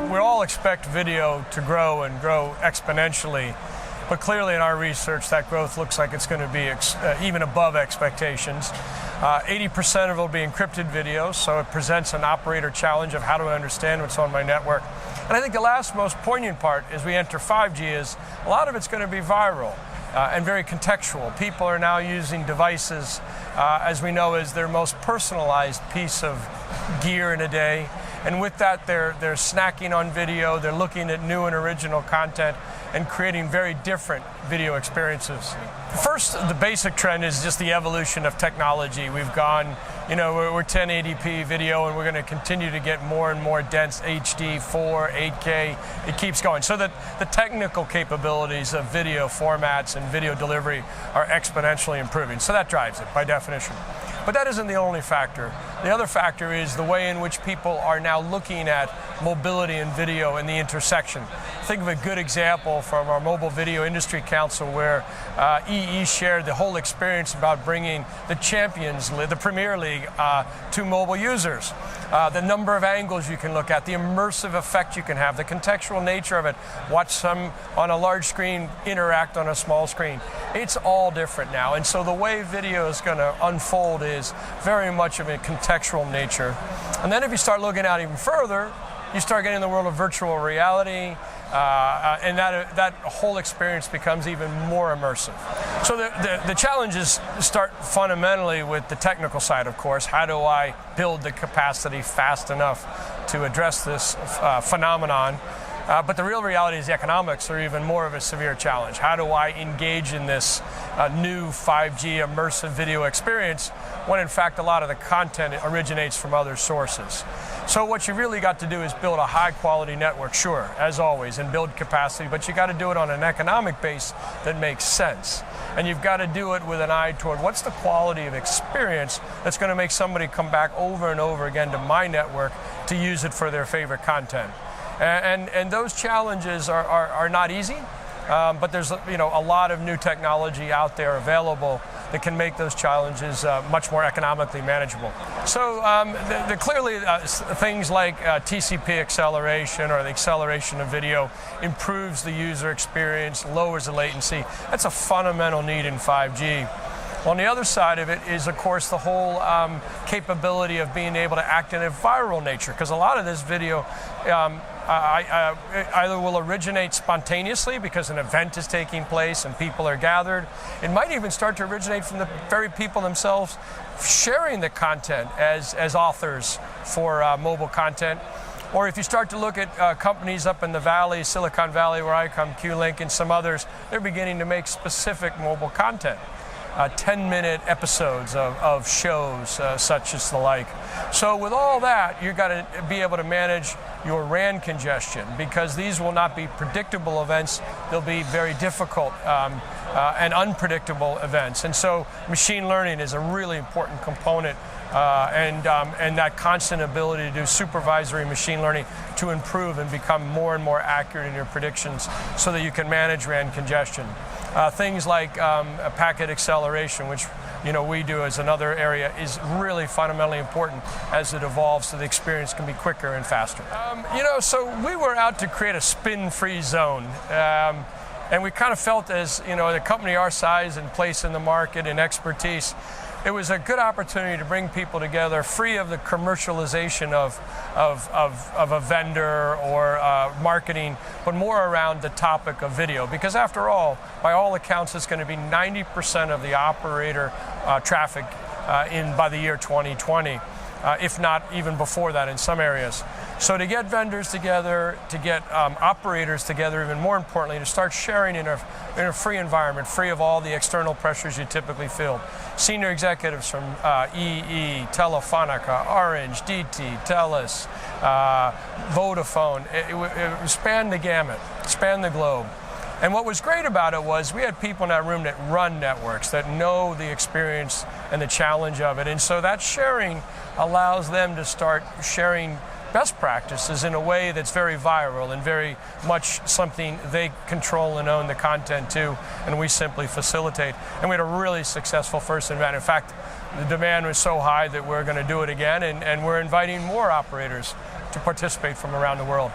We all expect video to grow and grow exponentially, but clearly in our research that growth looks like it's going to be even above expectations. 80% of it will be encrypted video, so it presents an operator challenge of how do I understand what's on my network. And I think the last most poignant part as we enter 5G is a lot of it's going to be viral and very contextual. People are now using devices, as we know, as their most personalized piece of gear in a day. And with that, they're snacking on video, they're looking at new and original content and creating very different video experiences. First, the basic trend is just the evolution of technology. We've gone, we're 1080p video, and we're going to continue to get more and more dense HD, 4, 8K. It keeps going. So that the technical capabilities of video formats and video delivery are exponentially improving. So that drives it by definition. But that isn't the only factor. The other factor is the way in which people are now looking at mobility and video and the intersection. Think of a good example from our Mobile Video Industry Council where EE shared the whole experience about bringing the Champions League, the Premier League, to mobile users. The number of angles you can look at, the immersive effect you can have, the contextual nature of it, watch some on a large screen interact on a small screen. It's all different now, and so the way video is going to unfold is very much of a contextual nature. And then if you start looking out even further, you start getting in the world of virtual reality, and that whole experience becomes even more immersive. So the challenges start fundamentally with the technical side, of course. How do I build the capacity fast enough to address this phenomenon? But the real reality is the economics are even more of a severe challenge. How do I engage in this new 5G immersive video experience when in fact a lot of the content originates from other sources? So what you really got to do is build a high quality network, sure, as always, and build capacity, but you got to do it on an economic base that makes sense. And you've got to do it with an eye toward what's the quality of experience that's going to make somebody come back over and over again to my network to use it for their favorite content. And those challenges are not easy, but there's a lot of new technology out there available that can make those challenges much more economically manageable. So clearly things like TCP acceleration or the acceleration of video improves the user experience, lowers the latency. That's a fundamental need in 5G. On the other side of it is, of course, the whole capability of being able to act in a viral nature, because a lot of this video either will originate spontaneously because an event is taking place and people are gathered. It might even start to originate from the very people themselves sharing the content as authors for mobile content. Or if you start to look at companies up in the valley, Silicon Valley where I come, Q-Link and some others, they're beginning to make specific mobile content. 10-minute episodes of shows such as the like. So with all that, you've got to be able to manage your RAN congestion, because these will not be predictable events. They'll be very difficult and unpredictable events. And so machine learning is a really important component, and that constant ability to do supervisory machine learning to improve and become more and more accurate in your predictions so that you can manage RAN congestion. Things like packet acceleration, which we do as another area, is really fundamentally important as it evolves so the experience can be quicker and faster. So we were out to create a spin-free zone. And we kind of felt as, a company our size and place in the market and expertise, it was a good opportunity to bring people together free of the commercialization of a vendor or marketing, but more around the topic of video. Because after all, by all accounts, it's going to be 90% of the operator traffic by the year 2020, if not even before that in some areas. So to get vendors together, to get operators together, even more importantly, to start sharing in a free environment, free of all the external pressures you typically feel. Senior executives from EE, Telefonica, Orange, DT, Telus, Vodafone, it spanned the gamut, spanned the globe. And what was great about it was we had people in that room that run networks, that know the experience and the challenge of it. And so that sharing allows them to start sharing best practices in a way that's very viral and very much something they control and own the content to, and we simply facilitate. And we had a really successful first event. In fact, the demand was so high that we're going to do it again, and we're inviting more operators to participate from around the world.